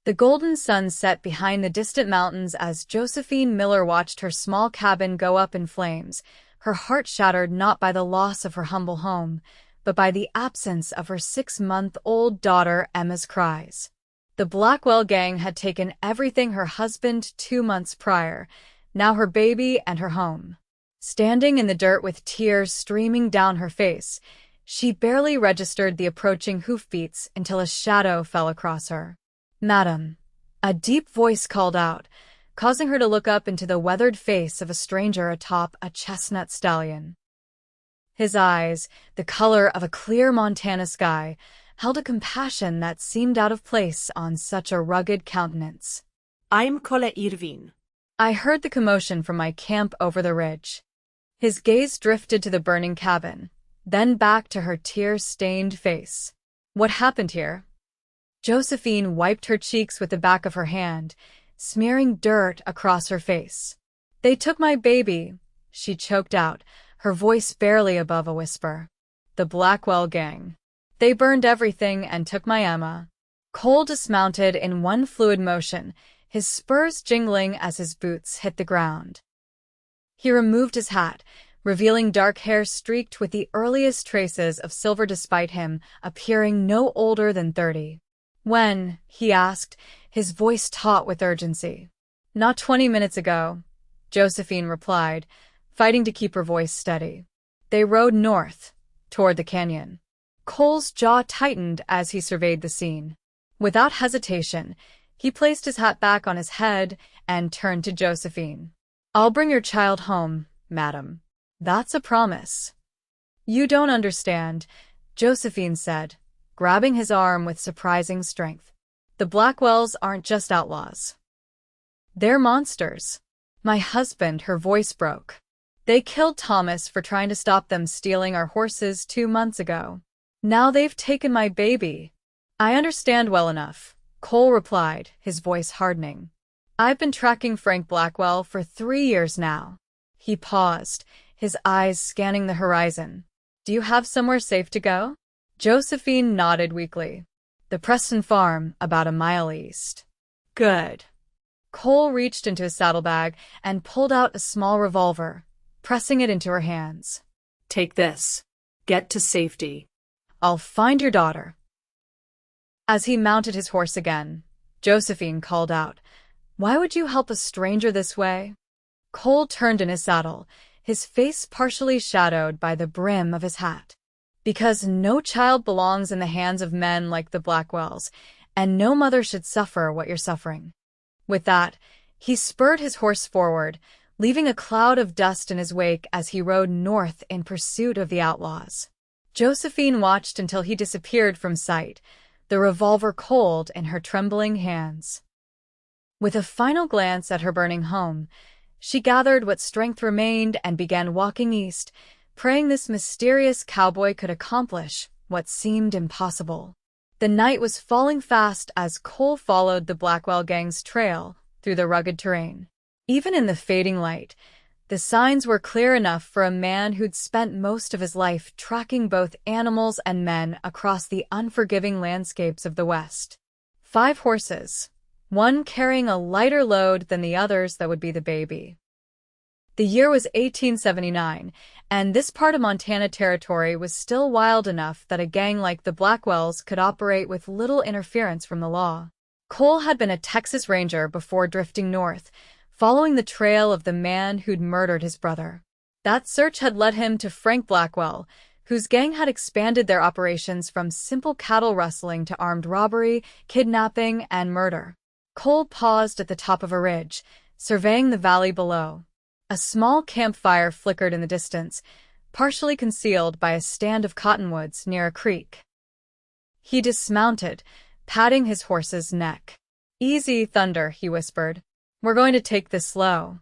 The golden sun set behind the distant mountains as Josephine Miller watched her small cabin go up in flames, her heart shattered not by the loss of her humble home, but by the absence of her 6-month-old daughter Emma's cries. The Blackwell Gang had taken everything: her husband 2 months prior, now her baby and her home. Standing in the dirt with tears streaming down her face, she barely registered the approaching hoofbeats until a shadow fell across her. "Madam," a deep voice called out, causing her to look up into the weathered face of a stranger atop a chestnut stallion. His eyes, the color of a clear Montana sky, held a compassion that seemed out of place on such a rugged countenance. "I'm Cole Irwin." I heard the commotion from my camp over the ridge. His gaze drifted to the burning cabin, then back to her tear-stained face. "What happened here?" Josephine wiped her cheeks with the back of her hand, smearing dirt across her face. "They took my baby," she choked out, her voice barely above a whisper. "The Blackwell Gang. They burned everything and took my Emma." Cole dismounted in one fluid motion, his spurs jingling as his boots hit the ground. He removed his hat, revealing dark hair streaked with the earliest traces of silver despite him appearing no older than 30. "When?" he asked, his voice taut with urgency. "Not 20 minutes ago," Josephine replied, fighting to keep her voice steady. "They rode north, toward the canyon." Cole's jaw tightened as he surveyed the scene. Without hesitation, he placed his hat back on his head and turned to Josephine. "I'll bring your child home, madam. That's a promise." "You don't understand," Josephine said, grabbing his arm with surprising strength. "The Blackwells aren't just outlaws. They're monsters. My husband," her voice broke. "They killed Thomas for trying to stop them stealing our horses 2 months ago. Now they've taken my baby." "I understand well enough," Cole replied, his voice hardening. "I've been tracking Frank Blackwell for 3 years now." He paused, his eyes scanning the horizon. "Do you have somewhere safe to go?" Josephine nodded weakly. "The Preston farm, about a mile east." "Good." Cole reached into his saddlebag and pulled out a small revolver, pressing it into her hands. "Take this. Get to safety." "I'll find your daughter." As he mounted his horse again, Josephine called out, "Why would you help a stranger this way?" Cole turned in his saddle, his face partially shadowed by the brim of his hat. "Because no child belongs in the hands of men like the Blackwells, and no mother should suffer what you're suffering." With that, he spurred his horse forward, leaving a cloud of dust in his wake as he rode north in pursuit of the outlaws. Josephine watched until he disappeared from sight, the revolver cold in her trembling hands. With a final glance at her burning home, she gathered what strength remained and began walking east, praying this mysterious cowboy could accomplish what seemed impossible. The night was falling fast as Cole followed the Blackwell Gang's trail through the rugged terrain. Even in the fading light, the signs were clear enough for a man who'd spent most of his life tracking both animals and men across the unforgiving landscapes of the West. 5 horses, one carrying a lighter load than the others that would be the baby. The year was 1879, and this part of Montana Territory was still wild enough that a gang like the Blackwells could operate with little interference from the law. Cole had been a Texas Ranger before drifting north, following the trail of the man who'd murdered his brother. That search had led him to Frank Blackwell, whose gang had expanded their operations from simple cattle rustling to armed robbery, kidnapping, and murder. Cole paused at the top of a ridge, surveying the valley below. A small campfire flickered in the distance, partially concealed by a stand of cottonwoods near a creek. He dismounted, patting his horse's neck. "Easy, Thunder," he whispered. "We're going to take this slow."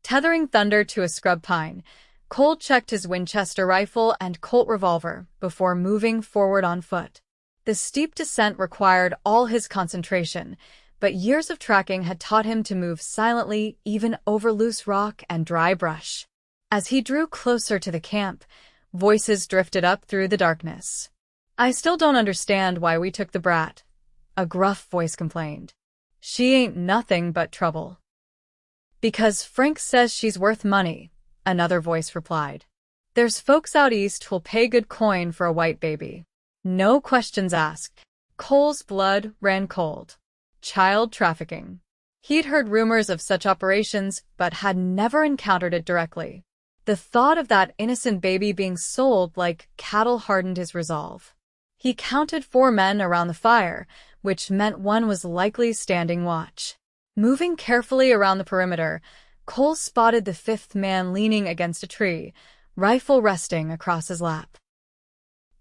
Tethering Thunder to a scrub pine, Cole checked his Winchester rifle and Colt revolver before moving forward on foot. The steep descent required all his concentration, but years of tracking had taught him to move silently even over loose rock and dry brush. As he drew closer to the camp, voices drifted up through the darkness. "I still don't understand why we took the brat," a gruff voice complained. She ain't nothing but trouble. Because Frank says she's worth money, another voice replied. There's folks out east who'll pay good coin for a white baby. No questions asked. Cole's blood ran cold. Child trafficking. He'd heard rumors of such operations, but had never encountered it directly. The thought of that innocent baby being sold like cattle hardened his resolve. He counted 4 men around the fire, which meant one was likely standing watch. Moving carefully around the perimeter, Cole spotted the 5th man leaning against a tree, rifle resting across his lap.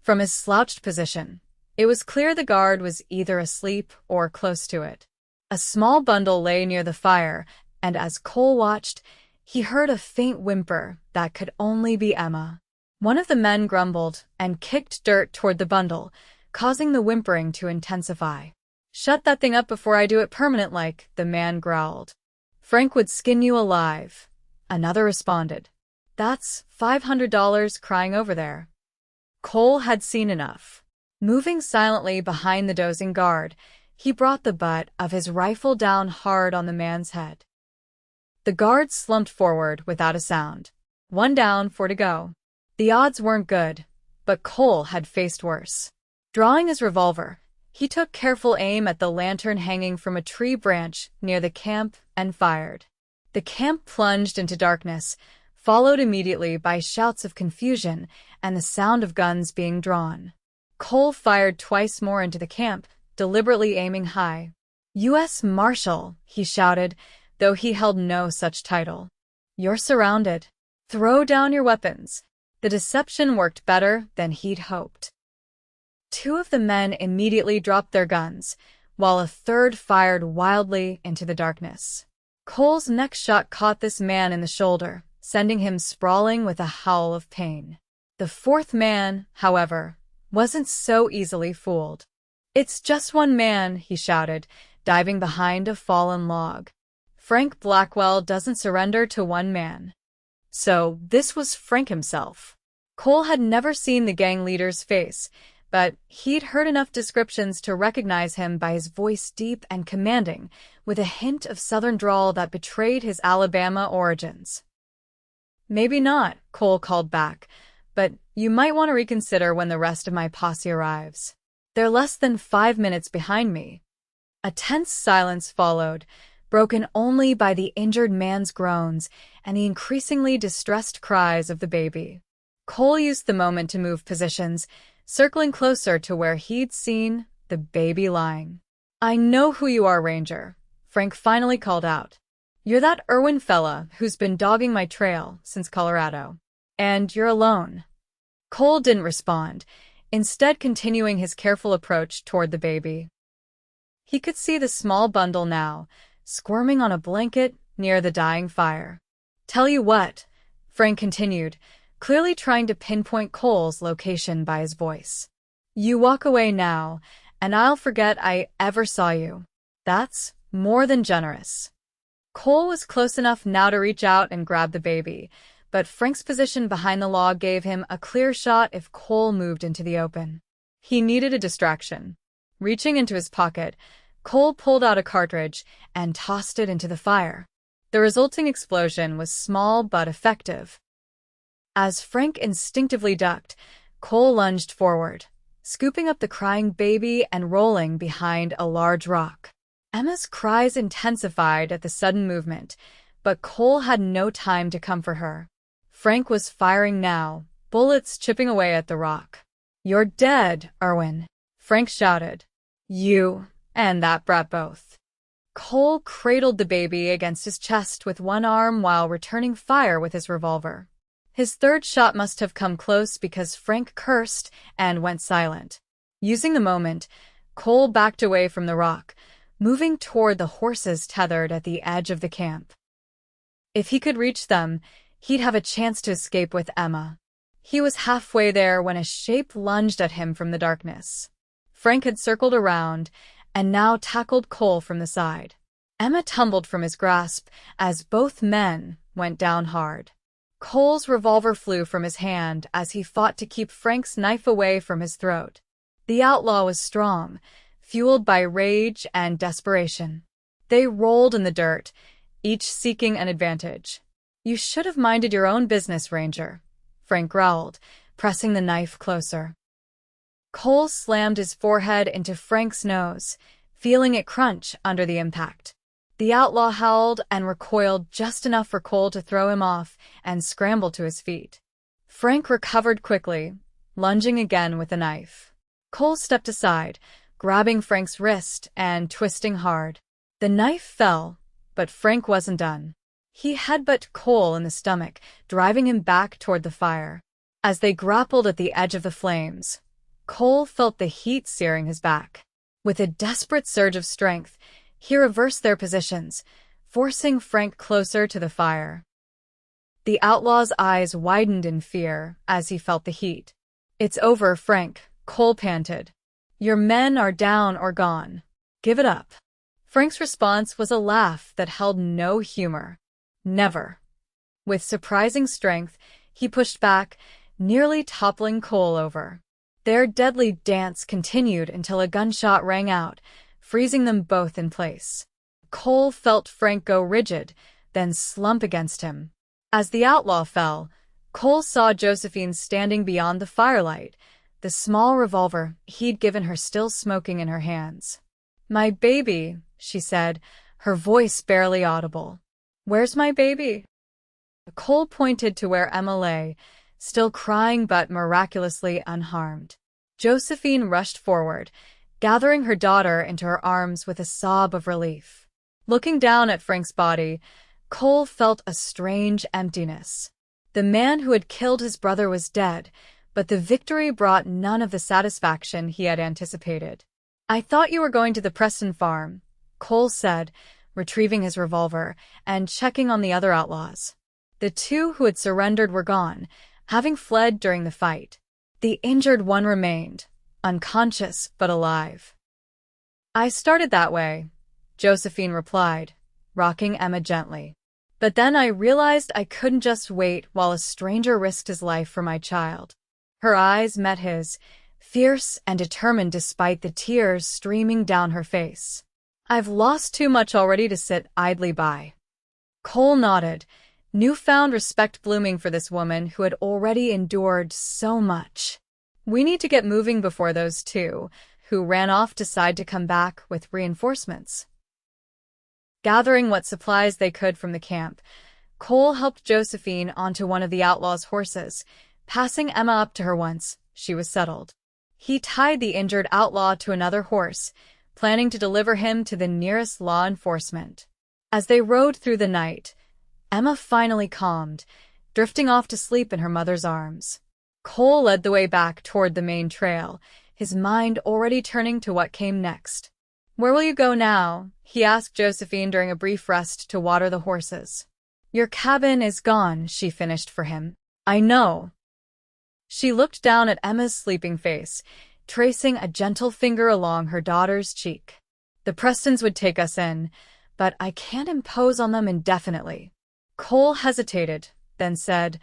From his slouched position, it was clear the guard was either asleep or close to it. A small bundle lay near the fire, and as Cole watched, he heard a faint whimper that could only be Emma. One of the men grumbled and kicked dirt toward the bundle, causing the whimpering to intensify. Shut that thing up before I do it permanent like, the man growled. Frank would skin you alive, another responded. That's $500 crying over there. Cole had seen enough. Moving silently behind the dozing guard, he brought the butt of his rifle down hard on the man's head. The guard slumped forward without a sound. 1 down, 4 to go. The odds weren't good, but Cole had faced worse. Drawing his revolver, he took careful aim at the lantern hanging from a tree branch near the camp and fired. The camp plunged into darkness, followed immediately by shouts of confusion and the sound of guns being drawn. Cole fired twice more into the camp, deliberately aiming high. U.S. Marshal, he shouted, though he held no such title. You're surrounded. Throw down your weapons. The deception worked better than he'd hoped. 2 of the men immediately dropped their guns, while a 3rd fired wildly into the darkness. Cole's next shot caught this man in the shoulder, sending him sprawling with a howl of pain. The 4th man, however, wasn't so easily fooled. It's just 1 man, he shouted, diving behind a fallen log. Frank Blackwell doesn't surrender to 1 man. So this was Frank himself. Cole had never seen the gang leader's face, but he'd heard enough descriptions to recognize him by his voice deep and commanding, with a hint of southern drawl that betrayed his Alabama origins. Maybe not, Cole called back, but you might want to reconsider when the rest of my posse arrives. They're less than 5 minutes behind me. A tense silence followed, broken only by the injured man's groans and the increasingly distressed cries of the baby. Cole used the moment to move positions, circling closer to where he'd seen the baby lying. I know who you are, Ranger, Frank finally called out. You're that Irwin fella who's been dogging my trail since Colorado. And you're alone. Cole didn't respond, instead continuing his careful approach toward the baby. He could see the small bundle now, squirming on a blanket near the dying fire. Tell you what, Frank continued, clearly trying to pinpoint Cole's location by his voice. You walk away now, and I'll forget I ever saw you. That's more than generous. Cole was close enough now to reach out and grab the baby, but Frank's position behind the log gave him a clear shot if Cole moved into the open. He needed a distraction. Reaching into his pocket, Cole pulled out a cartridge and tossed it into the fire. The resulting explosion was small but effective. As Frank instinctively ducked, Cole lunged forward, scooping up the crying baby and rolling behind a large rock. Emma's cries intensified at the sudden movement, but Cole had no time to comfort her. Frank was firing now, bullets chipping away at the rock. You're dead, Irwin, Frank shouted. You and that brat both. Cole cradled the baby against his chest with one arm while returning fire with his revolver. His 3rd shot must have come close because Frank cursed and went silent. Using the moment, Cole backed away from the rock, moving toward the horses tethered at the edge of the camp. If he could reach them, he'd have a chance to escape with Emma. He was halfway there when a shape lunged at him from the darkness. Frank had circled around and now tackled Cole from the side. Emma tumbled from his grasp as both men went down hard. Cole's revolver flew from his hand as he fought to keep Frank's knife away from his throat. The outlaw was strong, fueled by rage and desperation. They rolled in the dirt, each seeking an advantage. "You should have minded your own business, Ranger," Frank growled, pressing the knife closer. Cole slammed his forehead into Frank's nose, feeling it crunch under the impact. The outlaw howled and recoiled just enough for Cole to throw him off and scramble to his feet. Frank recovered quickly, lunging again with the knife. Cole stepped aside, grabbing Frank's wrist and twisting hard. The knife fell, but Frank wasn't done. He headbutted Cole in the stomach, driving him back toward the fire. As they grappled at the edge of the flames, Cole felt the heat searing his back. With a desperate surge of strength, he reversed their positions, forcing Frank closer to the fire. The outlaw's eyes widened in fear as he felt the heat. "It's over, Frank," Cole panted. "Your men are down or gone. Give it up." Frank's response was a laugh that held no humor. "Never." With surprising strength, he pushed back, nearly toppling Cole over. Their deadly dance continued until a gunshot rang out, freezing them both in place. Cole felt Frank go rigid, then slump against him. As the outlaw fell, Cole saw Josephine standing beyond the firelight, the small revolver he'd given her still smoking in her hands. "My baby," she said, her voice barely audible. "Where's my baby?" Cole pointed to where Emma lay, still crying but miraculously unharmed. Josephine rushed forward, gathering her daughter into her arms with a sob of relief. Looking down at Frank's body, Cole felt a strange emptiness. The man who had killed his brother was dead, but the victory brought none of the satisfaction he had anticipated. "I thought you were going to the Preston farm," Cole said, retrieving his revolver and checking on the other outlaws. The two who had surrendered were gone, having fled during the fight. The injured one remained, unconscious but alive. "I started that way," Josephine replied, rocking Emma gently. "But then I realized I couldn't just wait while a stranger risked his life for my child." Her eyes met his, fierce and determined despite the tears streaming down her face. "I've lost too much already to sit idly by." Cole nodded, newfound respect blooming for this woman who had already endured so much. "We need to get moving before those two, who ran off, decide to come back with reinforcements." Gathering what supplies they could from the camp, Cole helped Josephine onto one of the outlaws' horses, passing Emma up to her once she was settled. He tied the injured outlaw to another horse, planning to deliver him to the nearest law enforcement. As they rode through the night, Emma finally calmed, drifting off to sleep in her mother's arms. Cole led the way back toward the main trail, his mind already turning to what came next. "Where will you go now?" he asked Josephine during a brief rest to water the horses. "Your cabin is gone," she finished for him. "I know." She looked down at Emma's sleeping face, tracing a gentle finger along her daughter's cheek. "The Prestons would take us in, but I can't impose on them indefinitely." Cole hesitated, then said,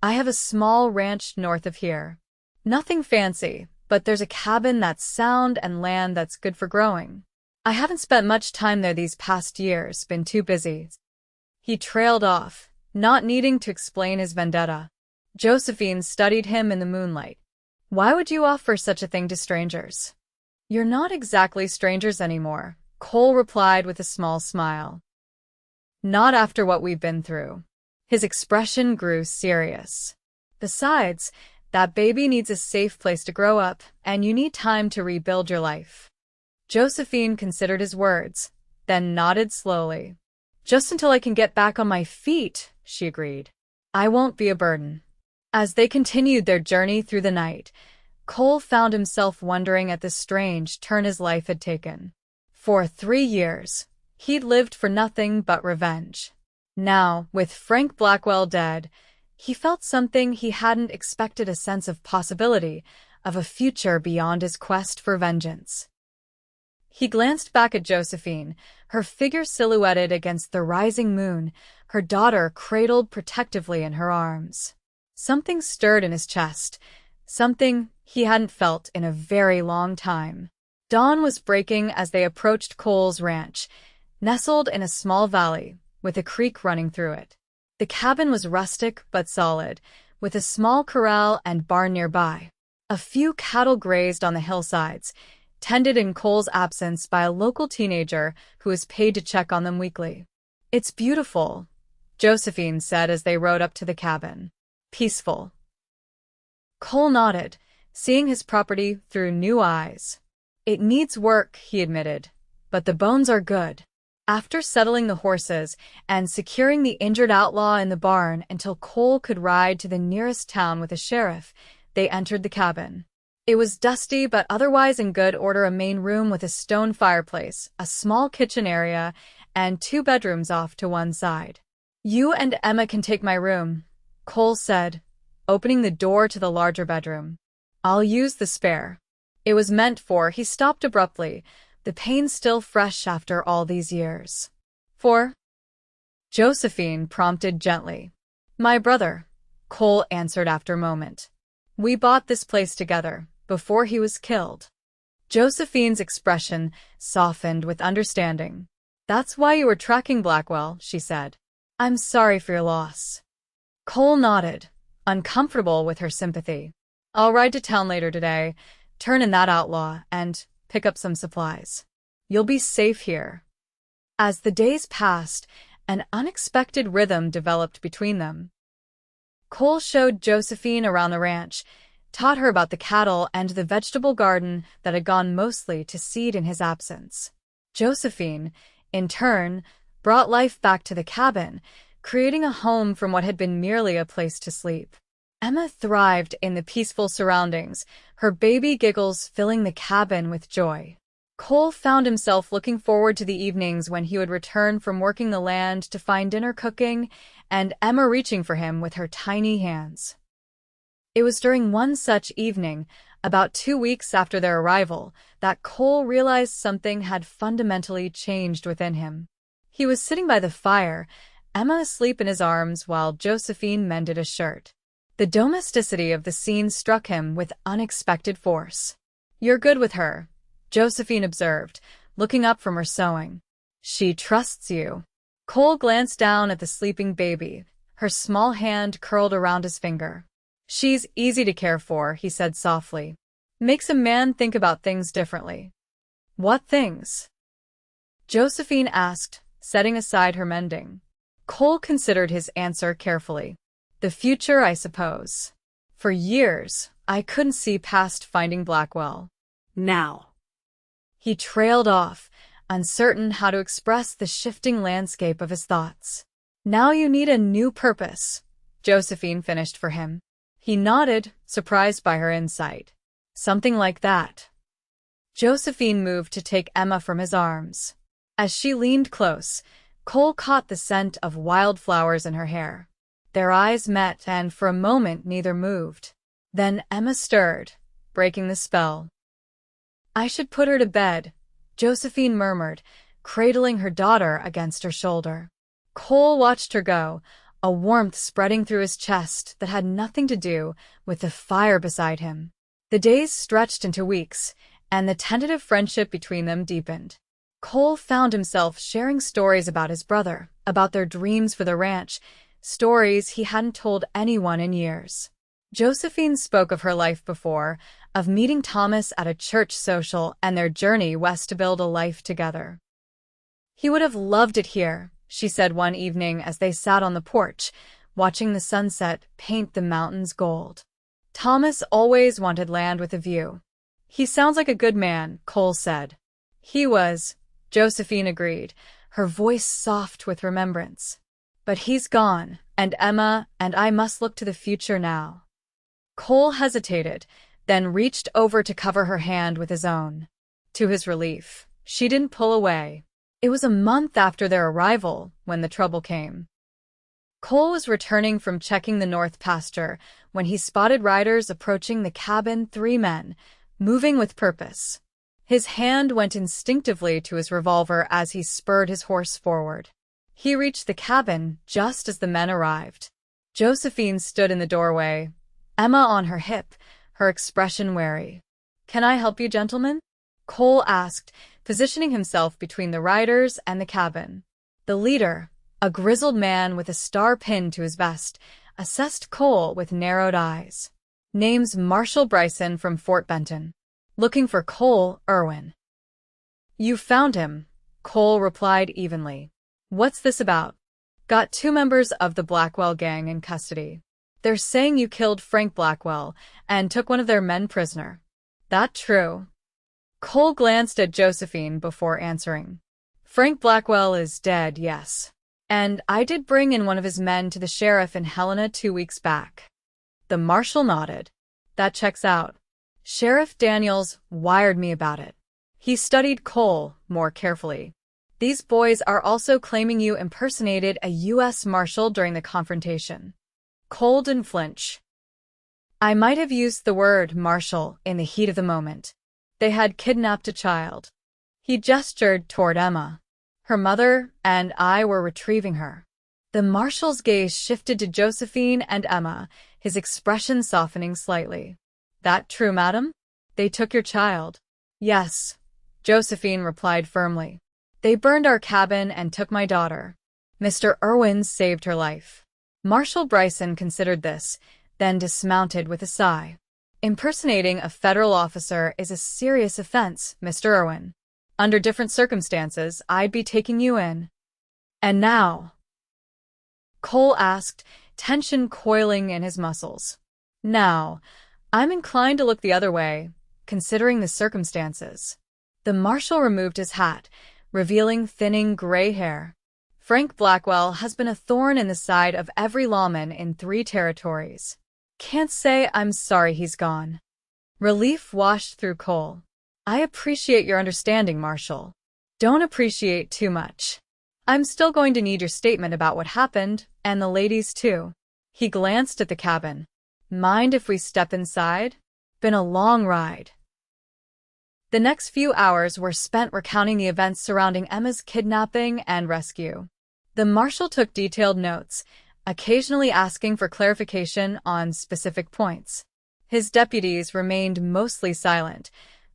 "I have a small ranch north of here. Nothing fancy, but there's a cabin that's sound and land that's good for growing. I haven't spent much time there these past years, been too busy." He trailed off, not needing to explain his vendetta. Josephine studied him in the moonlight. "Why would you offer such a thing to strangers?" "You're not exactly strangers anymore," Cole replied with a small smile. "Not after what we've been through." His expression grew serious. "Besides, that baby needs a safe place to grow up, and you need time to rebuild your life." Josephine considered his words, then nodded slowly. "Just until I can get back on my feet," she agreed. "I won't be a burden." As they continued their journey through the night, Cole found himself wondering at the strange turn his life had taken. For 3 years, he'd lived for nothing but revenge. Now, with Frank Blackwell dead, he felt something he hadn't expected, a sense of possibility, of a future beyond his quest for vengeance. He glanced back at Josephine, her figure silhouetted against the rising moon, her daughter cradled protectively in her arms. Something stirred in his chest, something he hadn't felt in a very long time. Dawn was breaking as they approached Cole's ranch, nestled in a small valley, with a creek running through it. The cabin was rustic but solid, with a small corral and barn nearby. A few cattle grazed on the hillsides, tended in Cole's absence by a local teenager who was paid to check on them weekly. "It's beautiful," Josephine said as they rode up to the cabin. "Peaceful." Cole nodded, seeing his property through new eyes. "It needs work," he admitted, "but the bones are good." After settling the horses and securing the injured outlaw in the barn until Cole could ride to the nearest town with a sheriff, they entered the cabin. It was dusty but otherwise in good order, a main room with a stone fireplace, a small kitchen area, and 2 bedrooms off to one side. "You and Emma can take my room," Cole said, opening the door to the larger bedroom. "I'll use the spare." It was meant for. He stopped abruptly, the pain still fresh after all these years. "For?" Josephine prompted gently. "My brother," Cole answered after a moment. "We bought this place together, before he was killed." Josephine's expression softened with understanding. "That's why you were tracking Blackwell," she said. "I'm sorry for your loss." Cole nodded, uncomfortable with her sympathy. "I'll ride to town later today, turn in that outlaw, and pick up some supplies. You'll be safe here." As the days passed, an unexpected rhythm developed between them. Cole showed Josephine around the ranch, taught her about the cattle and the vegetable garden that had gone mostly to seed in his absence. Josephine, in turn, brought life back to the cabin, creating a home from what had been merely a place to sleep. Emma thrived in the peaceful surroundings, her baby giggles filling the cabin with joy. Cole found himself looking forward to the evenings when he would return from working the land to find dinner cooking, and Emma reaching for him with her tiny hands. It was during one such evening, about 2 weeks after their arrival, that Cole realized something had fundamentally changed within him. He was sitting by the fire, Emma asleep in his arms while Josephine mended a shirt. The domesticity of the scene struck him with unexpected force. "You're good with her," Josephine observed, looking up from her sewing. "She trusts you." Cole glanced down at the sleeping baby, her small hand curled around his finger. "She's easy to care for," he said softly. "Makes a man think about things differently." "What things?" Josephine asked, setting aside her mending. Cole considered his answer carefully. "The future, I suppose. For years, I couldn't see past finding Blackwell. Now." He trailed off, uncertain how to express the shifting landscape of his thoughts. "Now you need a new purpose," Josephine finished for him. He nodded, surprised by her insight. "Something like that." Josephine moved to take Emma from his arms. As she leaned close, Cole caught the scent of wildflowers in her hair. Their eyes met, and for a moment neither moved. Then Emma stirred, breaking the spell. "I should put her to bed," Josephine murmured, cradling her daughter against her shoulder. Cole watched her go, a warmth spreading through his chest that had nothing to do with the fire beside him. The days stretched into weeks, and the tentative friendship between them deepened. Cole found himself sharing stories about his brother, about their dreams for the ranch, stories he hadn't told anyone in years. Josephine spoke of her life before, of meeting Thomas at a church social and their journey west to build a life together. "He would have loved it here," she said one evening as they sat on the porch, watching the sunset paint the mountains gold. "Thomas always wanted land with a view." "He sounds like a good man," Cole said. "He was," Josephine agreed, her voice soft with remembrance. "But he's gone, and Emma and I must look to the future now." Cole hesitated, then reached over to cover her hand with his own. To his relief, she didn't pull away. It was a month after their arrival when the trouble came. Cole was returning from checking the north pasture when he spotted riders approaching the cabin, 3 men, moving with purpose. His hand went instinctively to his revolver as he spurred his horse forward. He reached the cabin just as the men arrived. Josephine stood in the doorway, Emma on her hip, her expression wary. "Can I help you, gentlemen?" Cole asked, positioning himself between the riders and the cabin. The leader, a grizzled man with a star pinned to his vest, assessed Cole with narrowed eyes. Name's Marshall Bryson from Fort Benton. Looking for Cole Irwin. You found him, Cole replied evenly. What's this about? Got 2 members of the Blackwell Gang in custody. They're saying you killed Frank Blackwell and took one of their men prisoner. That true? Cole glanced at Josephine before answering. Frank Blackwell is dead, yes. And I did bring in one of his men to the sheriff in Helena 2 weeks back. The marshal nodded. That checks out. Sheriff Daniels wired me about it. He studied Cole more carefully. These boys are also claiming you impersonated a U.S. Marshal during the confrontation. Cole didn't flinch. I might have used the word marshal in the heat of the moment. They had kidnapped a child. He gestured toward Emma. Her mother and I were retrieving her. The marshal's gaze shifted to Josephine and Emma, his expression softening slightly. That true, madam? They took your child. Yes, Josephine replied firmly. They burned our cabin and took my daughter. Mr. Irwin saved her life. Marshal Bryson considered this, then dismounted with a sigh. Impersonating a federal officer is a serious offense, Mr. Irwin. Under different circumstances, I'd be taking you in. And now? Cole asked, tension coiling in his muscles. Now, I'm inclined to look the other way, considering the circumstances. The marshal removed his hat, revealing thinning gray hair. Frank Blackwell has been a thorn in the side of every lawman in 3 territories. Can't say I'm sorry he's gone. Relief washed through Cole. I appreciate your understanding, Marshal. Don't appreciate too much. I'm still going to need your statement about what happened, and the ladies too. He glanced at the cabin. Mind if we step inside? Been a long ride. The next few hours were spent recounting the events surrounding Emma's kidnapping and rescue. The marshal took detailed notes, occasionally asking for clarification on specific points. His deputies remained mostly silent,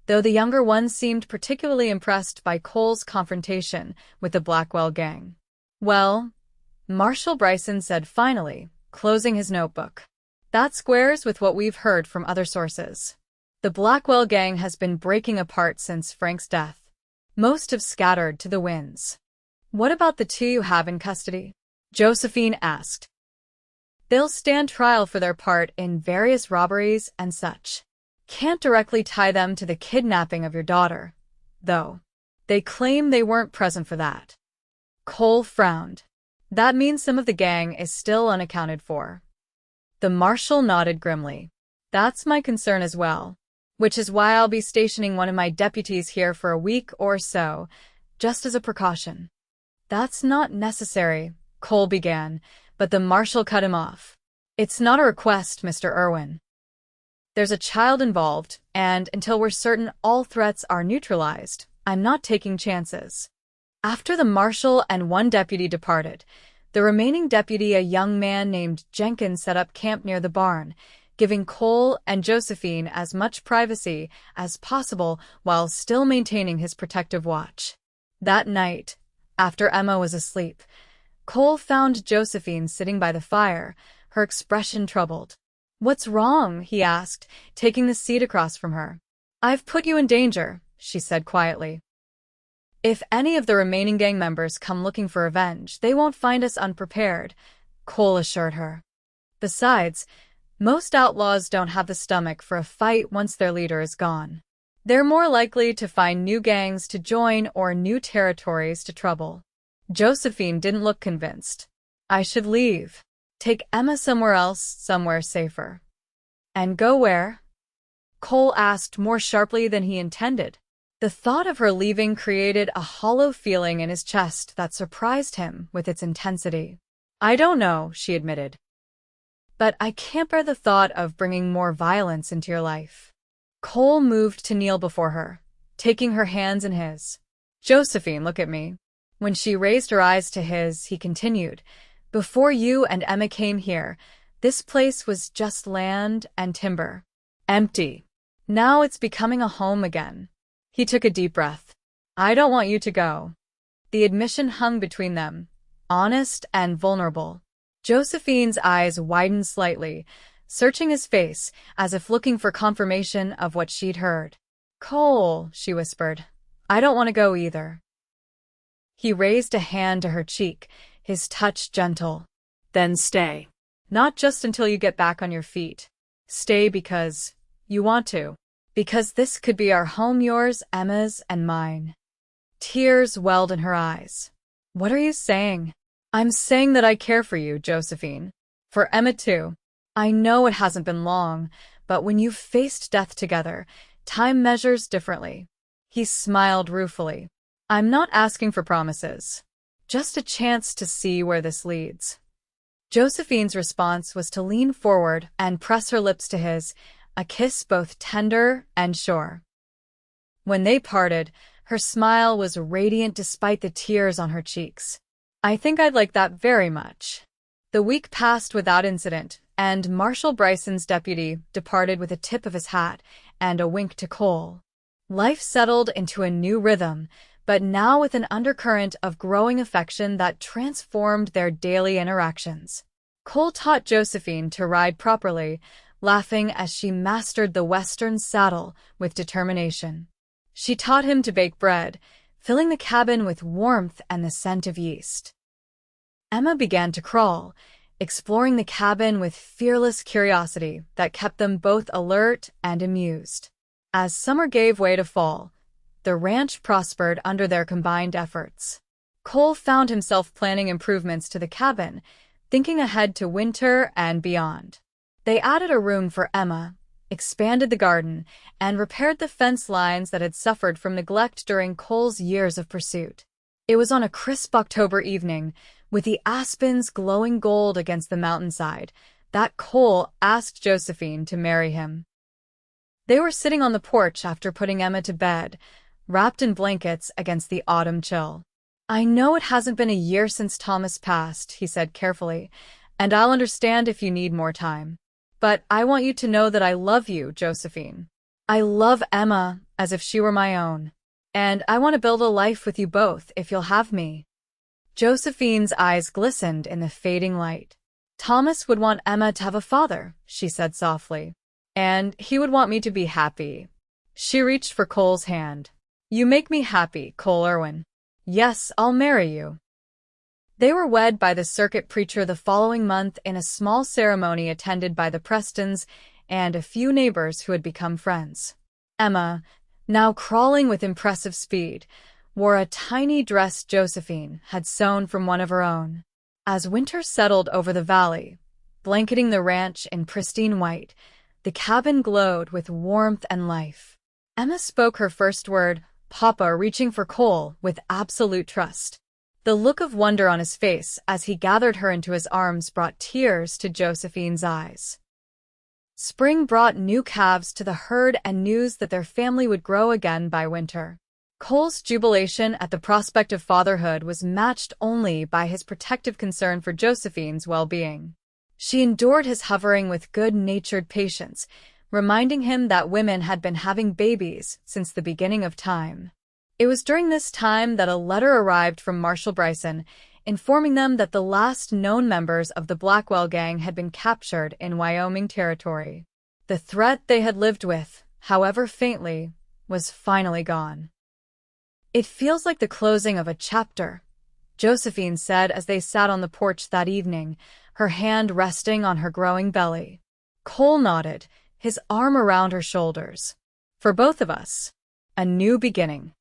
though the younger one seemed particularly impressed by Cole's confrontation with the Blackwell Gang. Well, Marshal Bryson said finally, closing his notebook. That squares with what we've heard from other sources. The Blackwell Gang has been breaking apart since Frank's death. Most have scattered to the winds. What about the 2 you have in custody? Josephine asked. They'll stand trial for their part in various robberies and such. Can't directly tie them to the kidnapping of your daughter, though. They claim they weren't present for that. Cole frowned. That means some of the gang is still unaccounted for. The marshal nodded grimly. That's my concern as well. Which is why I'll be stationing one of my deputies here for a week or so, just as a precaution. That's not necessary, Cole began, but the marshal cut him off. It's not a request, Mr. Irwin. There's a child involved, and until we're certain all threats are neutralized, I'm not taking chances. After the marshal and 1 deputy departed, the remaining deputy, a young man named Jenkins, set up camp near the barn, giving Cole and Josephine as much privacy as possible while still maintaining his protective watch. That night, after Emma was asleep, Cole found Josephine sitting by the fire, her expression troubled. What's wrong? He asked, taking the seat across from her. I've put you in danger, she said quietly. If any of the remaining gang members come looking for revenge, they won't find us unprepared, Cole assured her. Besides, most outlaws don't have the stomach for a fight once their leader is gone. They're more likely to find new gangs to join or new territories to trouble. Josephine didn't look convinced. I should leave. Take Emma somewhere else, somewhere safer. And go where? Cole asked more sharply than he intended. The thought of her leaving created a hollow feeling in his chest that surprised him with its intensity. I don't know, she admitted. But I can't bear the thought of bringing more violence into your life. Cole moved to kneel before her, taking her hands in his. Josephine, look at me. When she raised her eyes to his, he continued, before you and Emma came here, this place was just land and timber. Empty. Now it's becoming a home again. He took a deep breath. I don't want you to go. The admission hung between them, honest and vulnerable. Josephine's eyes widened slightly, searching his face as if looking for confirmation of what she'd heard. Cole, she whispered, I don't want to go either. He raised a hand to her cheek, his touch gentle. Then stay. Not just until you get back on your feet. Stay because you want to. Because this could be our home, yours, Emma's, and mine. Tears welled in her eyes. What are you saying? I'm saying that I care for you, Josephine. For Emma too. I know it hasn't been long, but when you've faced death together, time measures differently. He smiled ruefully. I'm not asking for promises. Just a chance to see where this leads. Josephine's response was to lean forward and press her lips to his, a kiss both tender and sure. When they parted, her smile was radiant despite the tears on her cheeks. I think I'd like that very much. The week passed without incident, and Marshal Bryson's deputy departed with a tip of his hat and a wink to Cole. Life settled into a new rhythm, but now with an undercurrent of growing affection that transformed their daily interactions. Cole taught Josephine to ride properly, laughing as she mastered the Western saddle with determination. She taught him to bake bread, filling the cabin with warmth and the scent of yeast. Emma began to crawl, exploring the cabin with fearless curiosity that kept them both alert and amused. As summer gave way to fall, the ranch prospered under their combined efforts. Cole found himself planning improvements to the cabin, thinking ahead to winter and beyond. They added a room for Emma, expanded the garden, and repaired the fence lines that had suffered from neglect during Cole's years of pursuit. It was on a crisp October evening, with the aspens glowing gold against the mountainside, that Cole asked Josephine to marry him. They were sitting on the porch after putting Emma to bed, wrapped in blankets against the autumn chill. I know it hasn't been a year since Thomas passed, he said carefully, and I'll understand if you need more time. But I want you to know that I love you, Josephine. I love Emma as if she were my own. And I want to build a life with you both if you'll have me. Josephine's eyes glistened in the fading light. Thomas would want Emma to have a father, she said softly. And he would want me to be happy. She reached for Cole's hand. You make me happy, Cole Irwin. Yes, I'll marry you. They were wed by the circuit preacher the following month in a small ceremony attended by the Prestons and a few neighbors who had become friends. Emma, now crawling with impressive speed, wore a tiny dress Josephine had sewn from one of her own. As winter settled over the valley, blanketing the ranch in pristine white, the cabin glowed with warmth and life. Emma spoke her first word, Papa, reaching for Cole with absolute trust. The look of wonder on his face as he gathered her into his arms brought tears to Josephine's eyes. Spring brought new calves to the herd and news that their family would grow again by winter. Cole's jubilation at the prospect of fatherhood was matched only by his protective concern for Josephine's well-being. She endured his hovering with good-natured patience, reminding him that women had been having babies since the beginning of time. It was during this time that a letter arrived from Marshal Bryson, informing them that the last known members of the Blackwell Gang had been captured in Wyoming territory. The threat they had lived with, however faintly, was finally gone. It feels like the closing of a chapter, Josephine said as they sat on the porch that evening, her hand resting on her growing belly. Cole nodded, his arm around her shoulders. For both of us, a new beginning.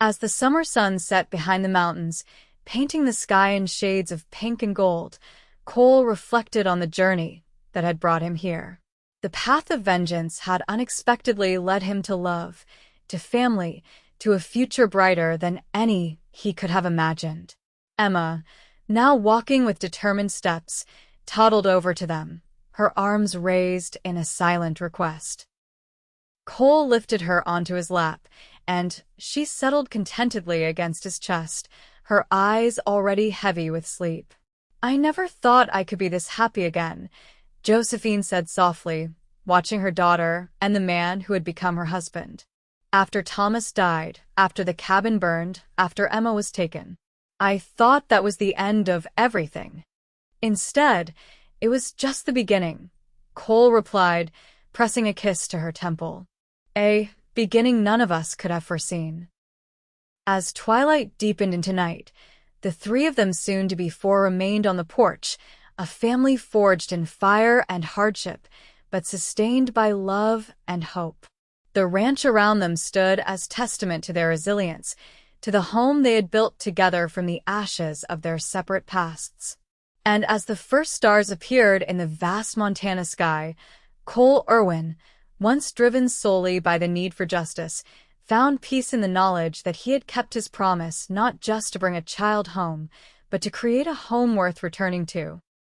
As the summer sun set behind the mountains, painting the sky in shades of pink and gold, Cole reflected on the journey that had brought him here. The path of vengeance had unexpectedly led him to love, to family, to a future brighter than any he could have imagined. Emma, now walking with determined steps, toddled over to them, her arms raised in a silent request. Cole lifted her onto his lap, and she settled contentedly against his chest, her eyes already heavy with sleep. I never thought I could be this happy again, Josephine said softly, watching her daughter and the man who had become her husband. After Thomas died, after the cabin burned, after Emma was taken. I thought that was the end of everything. Instead, it was just the beginning, Cole replied, pressing a kiss to her temple. A beginning none of us could have foreseen. As twilight deepened into night, the three of them soon-to-be four remained on the porch, a family forged in fire and hardship, but sustained by love and hope. The ranch around them stood as testament to their resilience, to the home they had built together from the ashes of their separate pasts. And as the first stars appeared in the vast Montana sky, Cole Irwin, once driven solely by the need for justice, found peace in the knowledge that he had kept his promise not just to bring a child home, but to create a home worth returning to.